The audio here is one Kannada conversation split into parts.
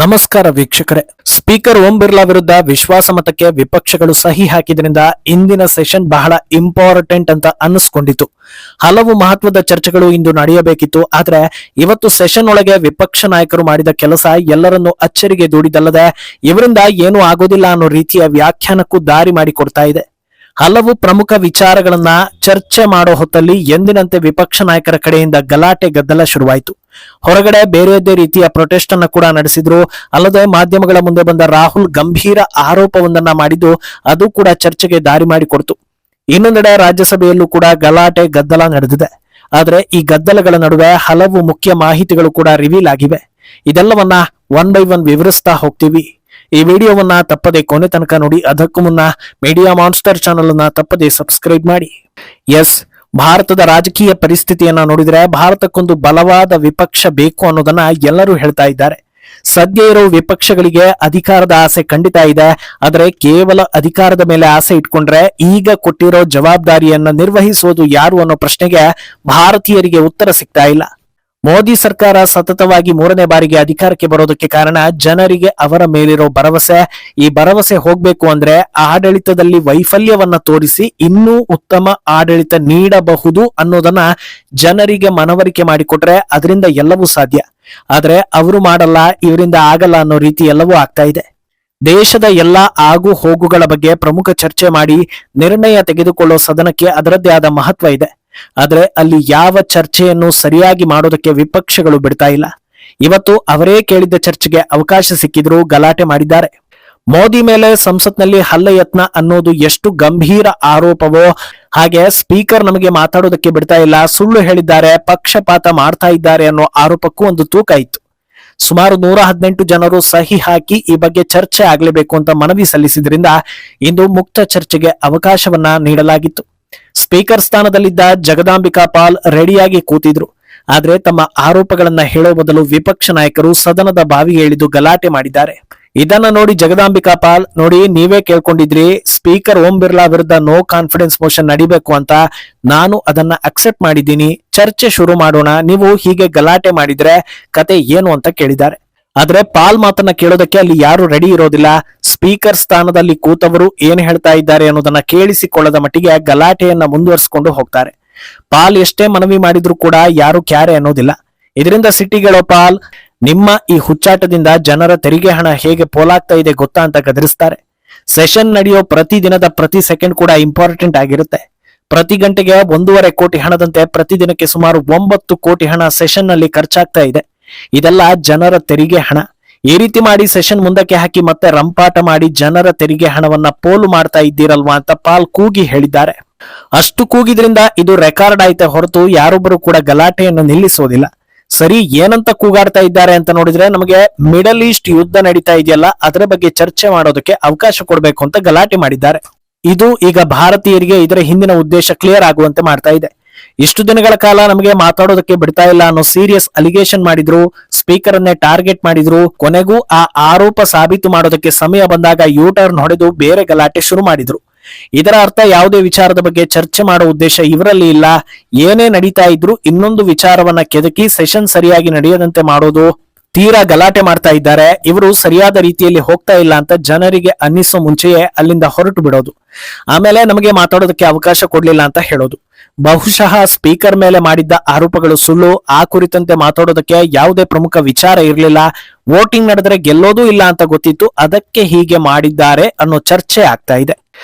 ನಮಸ್ಕಾರ ವೀಕ್ಷಕರೇ. ಸ್ಪೀಕರ್ ಓಂ ಬಿರ್ಲಾ ವಿರುದ್ಧ ವಿಶ್ವಾಸಮತಕ್ಕೆ ವಿಪಕ್ಷಗಳು ಸಹಿ ಹಾಕಿದ್ರಿಂದ ಇಂದಿನ ಸೆಷನ್ ಬಹಳ ಇಂಪಾರ್ಟೆಂಟ್ ಅಂತ ಅನ್ನಿಸ್ಕೊಂಡಿತು. ಹಲವು ಮಹತ್ವದ ಚರ್ಚೆಗಳು ಇಂದು ನಡೆಯಬೇಕಿತ್ತು. ಆದ್ರೆ ಇವತ್ತು ಸೆಷನ್ ಒಳಗೆ ವಿಪಕ್ಷ ನಾಯಕರು ಮಾಡಿದ ಕೆಲಸ ಎಲ್ಲರನ್ನೂ ಅಚ್ಚರಿಗೆ ದೂಡಿದಲ್ಲದೆ ಇವರಿಂದ ಏನೂ ಆಗೋದಿಲ್ಲ ಅನ್ನೋ ರೀತಿಯ ವ್ಯಾಖ್ಯಾನಕ್ಕೂ ದಾರಿ ಮಾಡಿಕೊಡ್ತಾ ಇದೆ. ಹಲವು ಪ್ರಮುಖ ವಿಚಾರಗಳನ್ನ ಚರ್ಚೆ ಮಾಡೋ ಹೊತ್ತಲ್ಲಿ ಎಂದಿನಂತೆ ವಿಪಕ್ಷ ನಾಯಕರ ಕಡೆಯಿಂದ ಗಲಾಟೆ ಗದ್ದಲ ಶುರುವಾಯಿತು. ಹೊರಗಡೆ ಬೇರೆಯದೇ ರೀತಿಯ ಪ್ರೊಟೆಸ್ಟ್ ಅನ್ನ ಕೂಡ ನಡೆಸಿದ್ರು. ಅಲ್ಲದೆ ಮಾಧ್ಯಮಗಳ ಮುಂದೆ ಬಂದ ರಾಹುಲ್ ಗಂಭೀರ ಆರೋಪವೊಂದನ್ನ ಮಾಡಿದ್ದು ಅದು ಕೂಡ ಚರ್ಚೆಗೆ ದಾರಿ ಮಾಡಿಕೊಡ್ತು. ಇನ್ನೊಂದೆಡೆ ರಾಜ್ಯಸಭೆಯಲ್ಲೂ ಕೂಡ ಗಲಾಟೆ ಗದ್ದಲ ನಡೆದಿದೆ. ಆದ್ರೆ ಈ ಗದ್ದಲಗಳ ನಡುವೆ ಹಲವು ಮುಖ್ಯ ಮಾಹಿತಿಗಳು ಕೂಡ ರಿವೀಲ್ ಆಗಿವೆ. ಇದೆಲ್ಲವನ್ನ ಒನ್ ಬೈ ಒನ್ ವಿವರಿಸ್ತಾ ಹೋಗ್ತೀವಿ. ಈ ವಿಡಿಯೋವನ್ನ ತಪ್ಪದೆ ಕೊನೆ ತನಕ ನೋಡಿ. ಅದಕ್ಕೂ ಮುನ್ನ ಮೀಡಿಯಾ ಮಾನ್ಸ್ಟರ್ ಚಾನೆಲ್ ಅನ್ನ ತಪ್ಪದೆ ಸಬ್ಸ್ಕ್ರೈಬ್ ಮಾಡಿ. ಎಸ್, ಭಾರತದ ರಾಜಕೀಯ ಪರಿಸ್ಥಿತಿಯನ್ನ ನೋಡಿದ್ರೆ ಭಾರತಕ್ಕೊಂದು ಬಲವಾದ ವಿಪಕ್ಷ ಬೇಕು ಅನ್ನೋದನ್ನ ಎಲ್ಲರೂ ಹೇಳ್ತಾ ಇದ್ದಾರೆ. ಸದ್ಯ ಇರೋ ವಿಪಕ್ಷಗಳಿಗೆ ಅಧಿಕಾರದ ಆಸೆ ಖಂಡಿತ ಇದೆ. ಆದರೆ ಕೇವಲ ಅಧಿಕಾರದ ಮೇಲೆ ಆಸೆ ಇಟ್ಕೊಂಡ್ರೆ ಈಗ ಕೊಟ್ಟಿರೋ ಜವಾಬ್ದಾರಿಯನ್ನ ನಿರ್ವಹಿಸೋದು ಯಾರು ಅನ್ನೋ ಪ್ರಶ್ನೆಗೆ ಭಾರತೀಯರಿಗೆ ಉತ್ತರ ಸಿಗ್ತಾ ಇಲ್ಲ. ಮೋದಿ ಸರ್ಕಾರ ಸತತವಾಗಿ 3ನೇ ಬಾರಿಗೆ ಅಧಿಕಾರಕ್ಕೆ ಬರೋದಕ್ಕೆ ಕಾರಣ ಜನರಿಗೆ ಅವರ ಮೇಲಿರೋ ಭರವಸೆ. ಈ ಭರವಸೆ ಹೋಗ್ಬೇಕು ಅಂದ್ರೆ ಆಡಳಿತದಲ್ಲಿ ವೈಫಲ್ಯವನ್ನ ತೋರಿಸಿ ಇನ್ನೂ ಉತ್ತಮ ಆಡಳಿತ ನೀಡಬಹುದು ಅನ್ನೋದನ್ನ ಜನರಿಗೆ ಮನವರಿಕೆ ಮಾಡಿಕೊಟ್ರೆ ಅದರಿಂದ ಎಲ್ಲವೂ ಸಾಧ್ಯ. ಆದ್ರೆ ಅವರು ಮಾಡಲ್ಲ, ಇವರಿಂದ ಆಗಲ್ಲ ಅನ್ನೋ ರೀತಿ ಎಲ್ಲವೂ ಆಗ್ತಾ ಇದೆ. ದೇಶದ ಎಲ್ಲಾ ಆಗು ಹೋಗುಗಳ ಬಗ್ಗೆ ಪ್ರಮುಖ ಚರ್ಚೆ ಮಾಡಿ ನಿರ್ಣಯ ತೆಗೆದುಕೊಳ್ಳೋ ಸದನಕ್ಕೆ ಅದರದ್ದೇ ಆದ ಮಹತ್ವ ಇದೆ. ಆದ್ರೆ ಅಲ್ಲಿ ಯಾವ ಚರ್ಚೆಯನ್ನು ಸರಿಯಾಗಿ ಮಾಡೋದಕ್ಕೆ ವಿಪಕ್ಷಗಳು ಬಿಡ್ತಾ ಇಲ್ಲ. ಇವತ್ತು ಅವರೇ ಕೇಳಿದ್ದ ಚರ್ಚೆಗೆ ಅವಕಾಶ ಸಿಕ್ಕಿದ್ರು ಗಲಾಟೆ ಮಾಡಿದ್ದಾರೆ. ಮೋದಿ ಮೇಲೆ ಸಂಸತ್ನಲ್ಲಿ ಹಲ್ಲೆ ಯತ್ನ ಅನ್ನೋದು ಎಷ್ಟು ಗಂಭೀರ ಆರೋಪವೋ ಹಾಗೆ ಸ್ಪೀಕರ್ ನಮಗೆ ಮಾತಾಡೋದಕ್ಕೆ ಬಿಡ್ತಾ ಇಲ್ಲ, ಸುಳ್ಳು ಹೇಳಿದ್ದಾರೆ, ಪಕ್ಷಪಾತ ಮಾಡ್ತಾ ಇದ್ದಾರೆ ಅನ್ನೋ ಆರೋಪಕ್ಕೂ ಒಂದು ತೂಕ ಇತ್ತು. ಸುಮಾರು 118 ಜನರು ಸಹಿ ಹಾಕಿ ಈ ಬಗ್ಗೆ ಚರ್ಚೆ ಆಗ್ಲೇಬೇಕು ಅಂತ ಮನವಿ ಸಲ್ಲಿಸಿದ್ರಿಂದ ಇಂದು ಮುಕ್ತ ಚರ್ಚೆಗೆ ಅವಕಾಶವನ್ನ ನೀಡಲಾಗಿತ್ತು. ಸ್ಪೀಕರ್ ಸ್ಥಾನದಲ್ಲಿದ್ದ ಜಗದಾಂಬಿಕಾ ಪಾಲ್ ರೆಡಿಯಾಗಿ ಕೂತಿದ್ರು. ಆದ್ರೆ ತಮ್ಮ ಆರೋಪಗಳನ್ನ ಹೇಳೋ ಬದಲು ವಿಪಕ್ಷ ನಾಯಕರು ಸದನದ ಬಾವಿಗೆ ಇಳಿದು ಗಲಾಟೆ ಮಾಡಿದ್ದಾರೆ. ಇದನ್ನ ನೋಡಿ ಜಗದಾಂಬಿಕಾ ಪಾಲ್, ನೋಡಿ ನೀವೇ ಕೇಳ್ಕೊಂಡಿದ್ರಿ ಸ್ಪೀಕರ್ ಓಂ ಬಿರ್ಲಾ ವಿರುದ್ಧ ನೋ ಕಾನ್ಫಿಡೆನ್ಸ್ ಮೋಷನ್ ನಡಿಬೇಕು ಅಂತ, ನಾನು ಅದನ್ನ ಅಕ್ಸೆಪ್ಟ್ ಮಾಡಿದ್ದೀನಿ, ಚರ್ಚೆ ಶುರು ಮಾಡೋಣ, ನೀವು ಹೀಗೆ ಗಲಾಟೆ ಮಾಡಿದ್ರೆ ಕತೆ ಏನು ಅಂತ ಕೇಳಿದ್ದಾರೆ. ಆದ್ರೆ ಪಾಲ್ ಮಾತನ್ನ ಕೇಳೋದಕ್ಕೆ ಅಲ್ಲಿ ಯಾರು ರೆಡಿ ಇರೋದಿಲ್ಲ. ಸ್ಪೀಕರ್ ಸ್ಥಾನದಲ್ಲಿ ಕೂತವರು ಏನ್ ಹೇಳ್ತಾ ಇದ್ದಾರೆ ಅನ್ನೋದನ್ನ ಕೇಳಿಸಿಕೊಳ್ಳದ ಮಟ್ಟಿಗೆ ಗಲಾಟೆಯನ್ನ ಮುಂದುವರಿಸಿಕೊಂಡು ಹೋಗ್ತಾರೆ. ಪಾಲ್ ಎಷ್ಟೇ ಮನವಿ ಮಾಡಿದ್ರು ಕೂಡ ಯಾರು ಕ್ಯಾರೆ ಅನ್ನೋದಿಲ್ಲ. ಇದರಿಂದ ಸಿಟ್ಟಿಗೆಳೋ ಪಾಲ್, ನಿಮ್ಮ ಈ ಹುಚ್ಚಾಟದಿಂದ ಜನರ ತೆರಿಗೆ ಹಣ ಹೇಗೆ ಪೋಲಾಗ್ತಾ ಇದೆ ಗೊತ್ತಾ ಅಂತ ಗದರಿಸ್ತಾರೆ. ಸೆಷನ್ ನಡೆಯೋ ಪ್ರತಿ ದಿನದ ಪ್ರತಿ ಸೆಕೆಂಡ್ ಕೂಡ ಇಂಪಾರ್ಟೆಂಟ್ ಆಗಿರುತ್ತೆ. ಪ್ರತಿ ಗಂಟೆಗೆ 1.5 ಕೋಟಿ ಹಣದಂತೆ ಪ್ರತಿದಿನಕ್ಕೆ ಸುಮಾರು 9 ಕೋಟಿ ಹಣ ಸೆಷನ್ ನಲ್ಲಿ ಖರ್ಚಾಗ್ತಾ ಇದೆ. ಇದೆಲ್ಲ ಜನರ ತೆರಿಗೆ ಹಣ. ಈ ರೀತಿ ಮಾಡಿ ಸೆಷನ್ ಮುಂದಕ್ಕೆ ಹಾಕಿ ಮತ್ತೆ ರಂಪಾಟ ಮಾಡಿ ಜನರ ತೆರಿಗೆ ಹಣವನ್ನ ಪೋಲು ಮಾಡ್ತಾ ಇದ್ದೀರಲ್ವಾ ಅಂತ ಪಾಲ್ ಕೂಗಿ ಹೇಳಿದ್ದಾರೆ. ಅಷ್ಟು ಕೂಗಿದ್ರಿಂದ ಇದು ರೆಕಾರ್ಡ್ ಆಯ್ತೆ ಹೊರತು ಯಾರೊಬ್ಬರು ಕೂಡ ಗಲಾಟೆಯನ್ನು ನಿಲ್ಲಿಸೋದಿಲ್ಲ. ಸರಿ, ಏನಂತ ಕೂಗಾಡ್ತಾ ಇದ್ದಾರೆ ಅಂತ ನೋಡಿದ್ರೆ ನಮಗೆ ಮಿಡಲ್ ಈಸ್ಟ್ ಯುದ್ಧ ನಡೀತಾ ಇದೆಯಲ್ಲ ಅದರ ಬಗ್ಗೆ ಚರ್ಚೆ ಮಾಡೋದಕ್ಕೆ ಅವಕಾಶ ಕೊಡಬೇಕು ಅಂತ ಗಲಾಟೆ ಮಾಡಿದ್ದಾರೆ. ಇದು ಈಗ ಭಾರತೀಯರಿಗೆ ಇದರ ಹಿಂದಿನ ಉದ್ದೇಶ ಕ್ಲಿಯರ್ ಆಗುವಂತೆ ಮಾಡ್ತಾ ಇದೆ. ಇಷ್ಟು ದಿನಗಳ ಕಾಲ ನಮಗೆ ಮಾತಾಡೋದಕ್ಕೆ ಬಿಡ್ತಾ ಇಲ್ಲ ಅನ್ನೋ ಸೀರಿಯಸ್ ಅಲಿಗೇಷನ್ ಮಾಡಿದ್ರು, ಸ್ಪೀಕರ್ ಅನ್ನೇ ಟಾರ್ಗೆಟ್ ಮಾಡಿದ್ರು. ಕೊನೆಗೂ ಆ ಆರೋಪ ಸಾಬೀತು ಮಾಡೋದಕ್ಕೆ ಸಮಯ ಬಂದಾಗ ಯೂ ಟರ್ನ್ ಹೊಡೆದು ಬೇರೆ ಗಲಾಟೆ ಶುರು ಮಾಡಿದ್ರು. ಇದರ ಅರ್ಥ ಯಾವುದೇ ವಿಚಾರದ ಬಗ್ಗೆ ಚರ್ಚೆ ಮಾಡೋ ಉದ್ದೇಶ ಇವರಲ್ಲಿ ಇಲ್ಲ. ಏನೇ ನಡೀತಾ ಇದ್ರು ಇನ್ನೊಂದು ವಿಚಾರವನ್ನ ಕೆದಕಿ ಸೆಷನ್ ಸರಿಯಾಗಿ ನಡೆಯದಂತೆ ಮಾಡೋದು. ತೀರಾ ಗಲಾಟೆ ಮಾಡ್ತಾ ಇದ್ದಾರೆ, ಇವರು ಸರಿಯಾದ ರೀತಿಯಲ್ಲಿ ಹೋಗ್ತಾ ಇಲ್ಲ ಅಂತ ಜನರಿಗೆ ಅನ್ನಿಸೋ ಮುಂಚೆಯೇ ಅಲ್ಲಿಂದ ಹೊರಟು ಬಿಡೋದು. ಆಮೇಲೆ ನಮಗೆ ಮಾತಾಡೋದಕ್ಕೆ ಅವಕಾಶ ಕೊಡ್ಲಿಲ್ಲ ಅಂತ ಹೇಳೋದು. ಬಹುಶಃ ಸ್ಪೀಕರ್ ಮೇಲೆ ಮಾಡಿದ್ದ ಆರೋಪಗಳು ಸುಳ್ಳು, ಆ ಕುರಿತಂತೆ ಮಾತಾಡೋದಕ್ಕೆ ಯಾವುದೇ ಪ್ರಮುಖ ವಿಚಾರ ಇರಲಿಲ್ಲ, ವೋಟಿಂಗ್ ನಡೆದ್ರೆ ಗೆಲ್ಲೋದೂ ಇಲ್ಲ ಅಂತ ಗೊತ್ತಿತ್ತು, ಅದಕ್ಕೆ ಹೀಗೆ ಮಾಡಿದ್ದಾರೆ ಅನ್ನೋ ಚರ್ಚೆ ಆಗ್ತಾ ಇದೆ.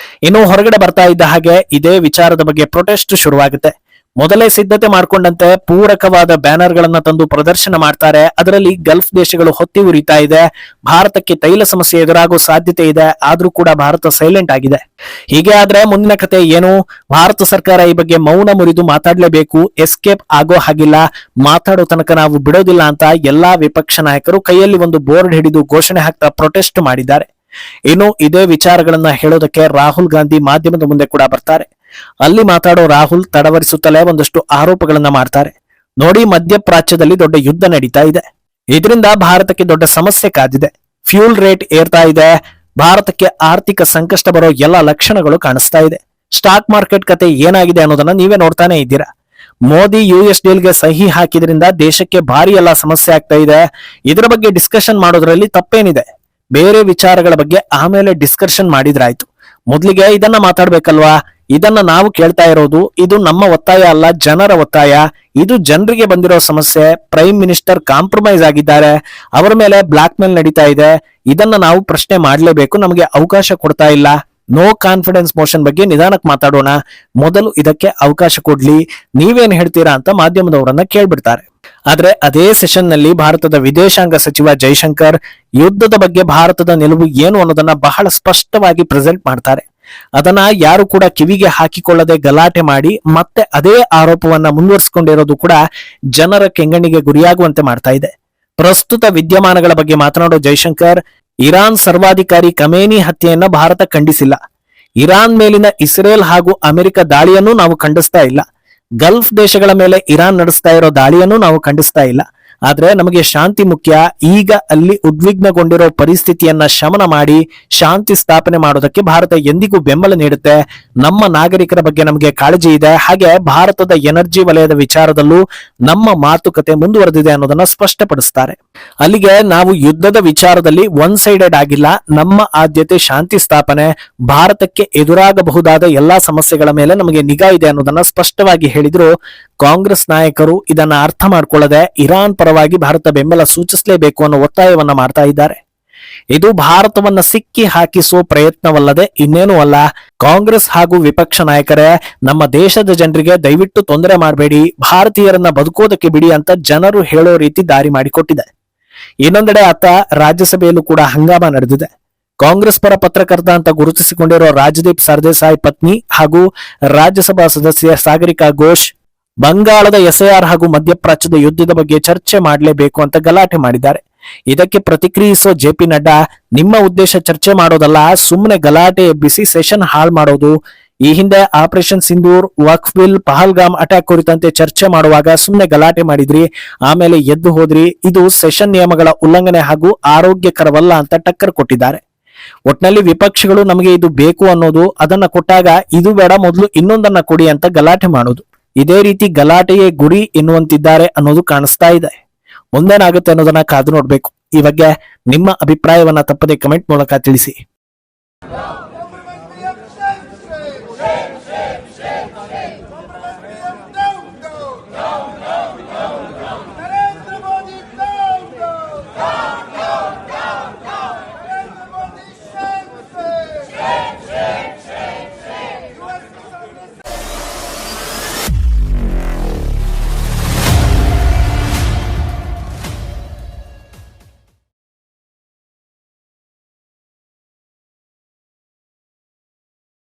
ಇನ್ನು ಹೊರಗಡೆ ಬರ್ತಾ ಇದ್ದ ಹಾಗೆ ಇದೇ ವಿಚಾರದ ಬಗ್ಗೆ ಪ್ರೊಟೆಸ್ಟ್ ಶುರುವಾಗುತ್ತೆ. ಮೊದಲೇ ಸಿದ್ಧತೆ ಮಾಡ್ಕೊಂಡಂತೆ ಪೂರಕವಾದ ಬ್ಯಾನರ್ ಗಳನ್ನ ತಂದು ಪ್ರದರ್ಶನ ಮಾಡ್ತಾರೆ. ಅದರಲ್ಲಿ ಗಲ್ಫ್ ದೇಶಗಳು ಹೊತ್ತಿ ಉರಿತಾ ಇದೆ, ಭಾರತಕ್ಕೆ ತೈಲ ಸಮಸ್ಯೆ ಎದುರಾಗೋ ಸಾಧ್ಯತೆ ಇದೆ, ಆದ್ರೂ ಕೂಡ ಭಾರತ ಸೈಲೆಂಟ್ ಆಗಿದೆ. ಹೀಗೆ ಆದ್ರೆ ಮುಂದಿನ ಕತೆ ಏನು? ಭಾರತ ಸರ್ಕಾರ ಈ ಬಗ್ಗೆ ಮೌನ ಮುರಿದು ಮಾತಾಡ್ಲೇಬೇಕು, ಎಸ್ಕೇಪ್ ಆಗೋ ಹಾಗಿಲ್ಲ, ಮಾತಾಡೋ ತನಕ ನಾವು ಬಿಡೋದಿಲ್ಲ ಅಂತ ಎಲ್ಲಾ ವಿಪಕ್ಷ ನಾಯಕರು ಕೈಯಲ್ಲಿ ಒಂದು ಬೋರ್ಡ್ ಹಿಡಿದು ಘೋಷಣೆ ಹಾಕ್ತಾ ಪ್ರೊಟೆಸ್ಟ್ ಮಾಡಿದ್ದಾರೆ. ಇನ್ನು ಇದೇ ವಿಚಾರಗಳನ್ನ ಹೇಳೋದಕ್ಕೆ ರಾಹುಲ್ ಗಾಂಧಿ ಮಾಧ್ಯಮದ ಮುಂದೆ ಕೂಡ ಬರ್ತಾರೆ. ಅಲ್ಲಿ ಮಾತಾಡೋ ರಾಹುಲ್ ತಡವರಿಸುತ್ತಲೇ ಒಂದಷ್ಟು ಆರೋಪಗಳನ್ನ ಮಾಡ್ತಾರೆ. ನೋಡಿ, ಮಧ್ಯಪ್ರಾಚ್ಯದಲ್ಲಿ ದೊಡ್ಡ ಯುದ್ಧ ನಡೀತಾ ಇದೆ, ಇದರಿಂದ ಭಾರತಕ್ಕೆ ದೊಡ್ಡ ಸಮಸ್ಯೆ ಕಾದಿದೆ, ಫ್ಯೂಲ್ ರೇಟ್ ಏರ್ತಾ ಇದೆ, ಭಾರತಕ್ಕೆ ಆರ್ಥಿಕ ಸಂಕಷ್ಟ ಬರೋ ಎಲ್ಲ ಲಕ್ಷಣಗಳು ಕಾಣಿಸ್ತಾ ಇದೆ. ಸ್ಟಾಕ್ ಮಾರ್ಕೆಟ್ ಕತೆ ಏನಾಗಿದೆ ಅನ್ನೋದನ್ನ ನೀವೇ ನೋಡ್ತಾನೆ ಇದ್ದೀರಾ. ಮೋದಿ US ಡೀಲ್ಗೆ ಸಹಿ ಹಾಕಿದ್ರಿಂದ ದೇಶಕ್ಕೆ ಭಾರಿ ಎಲ್ಲ ಸಮಸ್ಯೆ ಆಗ್ತಾ ಇದೆ. ಇದರ ಬಗ್ಗೆ ಡಿಸ್ಕಷನ್ ಮಾಡೋದ್ರಲ್ಲಿ ತಪ್ಪೇನಿದೆ. ಬೇರೆ ವಿಚಾರಗಳ ಬಗ್ಗೆ ಆಮೇಲೆ ಡಿಸ್ಕಷನ್ ಮಾಡಿದ್ರಾಯ್ತು. ಮೊದ್ಲಿಗೆ ಇದನ್ನ ಮಾತಾಡ್ಬೇಕಲ್ವಾ? ಇದನ್ನ ನಾವು ಕೇಳ್ತಾ ಇರೋದು. ಇದು ನಮ್ಮ ಒತ್ತಾಯ ಅಲ್ಲ, ಜನರ ಒತ್ತಾಯ. ಇದು ಜನರಿಗೆ ಬಂದಿರೋ ಸಮಸ್ಯೆ. ಪ್ರೈಮ್ ಮಿನಿಸ್ಟರ್ ಕಾಂಪ್ರಮೈಸ್ ಆಗಿದ್ದಾರೆ, ಅವರ ಮೇಲೆ ಬ್ಲಾಕ್ ಮೇಲ್ ನಡೀತಾ ಇದೆ. ಇದನ್ನ ನಾವು ಪ್ರಶ್ನೆ ಮಾಡ್ಲೇಬೇಕು. ನಮಗೆ ಅವಕಾಶ ಕೊಡ್ತಾ ಇಲ್ಲ. ನೋ ಕಾನ್ಫಿಡೆನ್ಸ್ ಮೋಷನ್ ಬಗ್ಗೆ ನಿಧಾನಕ್ಕೆ ಮಾತಾಡೋಣ, ಮೊದಲು ಇದಕ್ಕೆ ಅವಕಾಶ ಕೊಡ್ಲಿ, ನೀವೇನ್ ಹೇಳ್ತೀರಾ ಅಂತ ಮಾಧ್ಯಮದವರನ್ನ ಕೇಳ್ಬಿಡ್ತಾರೆ. ಆದ್ರೆ ಅದೇ ಸೆಷನ್ ನಲ್ಲಿ ಭಾರತದ ವಿದೇಶಾಂಗ ಸಚಿವ ಜೈಶಂಕರ್ ಯುದ್ಧದ ಬಗ್ಗೆ ಭಾರತದ ನಿಲುವು ಏನು ಅನ್ನೋದನ್ನ ಬಹಳ ಸ್ಪಷ್ಟವಾಗಿ ಪ್ರೆಸೆಂಟ್ ಮಾಡ್ತಾರೆ. ಅದನ್ನ ಯಾರು ಕೂಡ ಕಿವಿಗೆ ಹಾಕಿಕೊಳ್ಳದೆ ಗಲಾಟೆ ಮಾಡಿ ಮತ್ತೆ ಅದೇ ಆರೋಪವನ್ನ ಮುಂದುವರಿಸಿಕೊಂಡಿರೋದು ಕೂಡ ಜನರ ಕೆಂಗಣ್ಣಿಗೆ ಗುರಿಯಾಗುವಂತೆ ಮಾಡ್ತಾ ಇದೆ. ಪ್ರಸ್ತುತ ವಿದ್ಯಮಾನಗಳ ಬಗ್ಗೆ ಮಾತನಾಡೋ ಜೈಶಂಕರ್, ಇರಾನ್ ಸರ್ವಾಧಿಕಾರಿ ಖಮೇನಿ ಹತ್ಯೆಯನ್ನ ಭಾರತ ಖಂಡಿಸಿಲ್ಲ. ಇರಾನ್ ಮೇಲಿನ ಇಸ್ರೇಲ್ ಹಾಗೂ ಅಮೆರಿಕ ದಾಳಿಯನ್ನು ನಾವು ಖಂಡಿಸ್ತಾ ಇಲ್ಲ. ಗಲ್ಫ್ ದೇಶಗಳ ಮೇಲೆ ಇರಾನ್ ನಡೆಸ್ತಾ ಇರೋ ದಾಳಿಯನ್ನು ನಾವು ಖಂಡಿಸ್ತಾ ಇಲ್ಲ. ಆದ್ರೆ ನಮಗೆ ಶಾಂತಿ ಮುಖ್ಯ. ಈಗ ಅಲ್ಲಿ ಉದ್ವಿಗ್ನಗೊಂಡಿರೋ ಪರಿಸ್ಥಿತಿಯನ್ನ ಶಮನ ಮಾಡಿ ಶಾಂತಿ ಸ್ಥಾಪನೆ ಮಾಡೋದಕ್ಕೆ ಭಾರತ ಎಂದಿಗೂ ಬೆಂಬಲ ನೀಡುತ್ತೆ. ನಮ್ಮ ನಾಗರಿಕರ ಬಗ್ಗೆ ನಮಗೆ ಕಾಳಜಿ ಇದೆ. ಹಾಗೆ ಭಾರತದ ಎನರ್ಜಿ ವಲಯದ ವಿಚಾರದಲ್ಲೂ ನಮ್ಮ ಮಾತುಕತೆ ಮುಂದುವರೆದಿದೆ ಅನ್ನೋದನ್ನ ಸ್ಪಷ್ಟಪಡಿಸ್ತಾರೆ. ಅಲ್ಲಿಗೆ ನಾವು ಯುದ್ಧದ ವಿಚಾರದಲ್ಲಿ ಒನ್ ಸೈಡೆಡ್ ಆಗಿಲ್ಲ. ನಮ್ಮ ಆದ್ಯತೆ ಶಾಂತಿ ಸ್ಥಾಪನೆ. ಭಾರತಕ್ಕೆ ಎದುರಾಗಬಹುದಾದ ಎಲ್ಲಾ ಸಮಸ್ಯೆಗಳ ಮೇಲೆ ನಮಗೆ ನಿಗಾ ಇದೆ ಅನ್ನೋದನ್ನ ಸ್ಪಷ್ಟವಾಗಿ ಹೇಳಿದ್ರು. ಕಾಂಗ್ರೆಸ್ ನಾಯಕರು ಇದನ್ನ ಅರ್ಥ ಮಾಡ್ಕೊಳ್ಳದೆ ಇರಾನ್ ಪರವಾಗಿ ಭಾರತ ಬೆಂಬಲ ಸೂಚಿಸಲೇಬೇಕು ಅನ್ನೋ ಒತ್ತಾಯವನ್ನ ಮಾಡ್ತಾ ಇದ್ದಾರೆ. ಇದು ಭಾರತವನ್ನ ಸಿಕ್ಕಿ ಹಾಕಿಸುವ ಪ್ರಯತ್ನವಲ್ಲದೆ ಇನ್ನೇನೂ ಅಲ್ಲ. ಕಾಂಗ್ರೆಸ್ ಹಾಗೂ ವಿಪಕ್ಷ ನಾಯಕರೇ, ನಮ್ಮ ದೇಶದ ಜನರಿಗೆ ದಯವಿಟ್ಟು ತೊಂದರೆ ಮಾಡಬೇಡಿ, ಭಾರತೀಯರನ್ನ ಬದುಕೋದಕ್ಕೆ ಬಿಡಿ ಅಂತ ಜನರು ಹೇಳೋ ರೀತಿ ದಾರಿ ಮಾಡಿಕೊಟ್ಟಿದೆ. ಇನ್ನೊಂದೆಡೆ ಅತ್ತ ರಾಜ್ಯಸಭೆಯಲ್ಲೂ ಕೂಡ ಹಂಗಾಮ ನಡೆದಿದೆ. ಕಾಂಗ್ರೆಸ್ ಪರ ಪತ್ರಕರ್ತ ಅಂತ ಗುರುತಿಸಿಕೊಂಡಿರೋ ರಾಜದೀಪ್ ಸರ್ದೇಸಾಯಿ ಪತ್ನಿ ಹಾಗೂ ರಾಜ್ಯಸಭಾ ಸದಸ್ಯ ಸಾಗರಿಕಾ ಘೋಷ್ ಬಂಗಾಳದ ಎಸ್ಐಆರ್ ಹಾಗೂ ಮಧ್ಯಪ್ರಾಚ್ಯದ ಯುದ್ಧದ ಬಗ್ಗೆ ಚರ್ಚೆ ಮಾಡಲೇಬೇಕು ಅಂತ ಗಲಾಟೆ ಮಾಡಿದ್ದಾರೆ. ಇದಕ್ಕೆ ಪ್ರತಿಕ್ರಿಯಿಸೋ JP ನಡ್ಡಾ, ನಿಮ್ಮ ಉದ್ದೇಶ ಚರ್ಚೆ ಮಾಡೋದಲ್ಲ, ಸುಮ್ಮನೆ ಗಲಾಟೆ ಎಬ್ಬಿಸಿ ಸೆಷನ್ ಹಾಳು ಮಾಡೋದು. ಈ ಹಿಂದೆ ಆಪರೇಷನ್ ಸಿಂಧೂರ್, ವಕ್ಫ್ ಬಿಲ್, ಪಹಲ್ಗಾಮ್ ಅಟ್ಯಾಕ್ ಕುರಿತಂತೆ ಚರ್ಚೆ ಮಾಡುವಾಗ ಸುಮ್ಮನೆ ಗಲಾಟೆ ಮಾಡಿದ್ರಿ, ಆಮೇಲೆ ಎದ್ದು ಹೋದ್ರಿ. ಇದು ಸೆಷನ್ ನಿಯಮಗಳ ಉಲ್ಲಂಘನೆ ಹಾಗೂ ಆರೋಗ್ಯಕರವಲ್ಲ ಅಂತ ಟಕ್ಕರ್ ಕೊಟ್ಟಿದ್ದಾರೆ. ಒಟ್ನಲ್ಲಿ ವಿಪಕ್ಷಗಳು ನಮಗೆ ಇದು ಬೇಕು ಅನ್ನೋದು, ಅದನ್ನ ಕೊಟ್ಟಾಗ ಇದು ಬೇಡ ಮೊದಲು ಇನ್ನೊಂದನ್ನ ಕೊಡಿ ಅಂತ ಗಲಾಟೆ ಮಾಡೋದು. ಇದೇ ರೀತಿ ಗಲಾಟೆಯೇ ಗುರಿ ಎನ್ನುವಂತಿದ್ದಾರೆ ಅನ್ನೋದು ಕಾಣಿಸ್ತಾ ಇದೆ. ಮುಂದೇನಾಗುತ್ತೆ ಅನ್ನೋದನ್ನ ಕಾದು ನೋಡ್ಬೇಕು. ಈ ಬಗ್ಗೆ ನಿಮ್ಮ ಅಭಿಪ್ರಾಯವನ್ನ ತಪ್ಪದೆ ಕಮೆಂಟ್ ಮೂಲಕ ತಿಳಿಸಿ.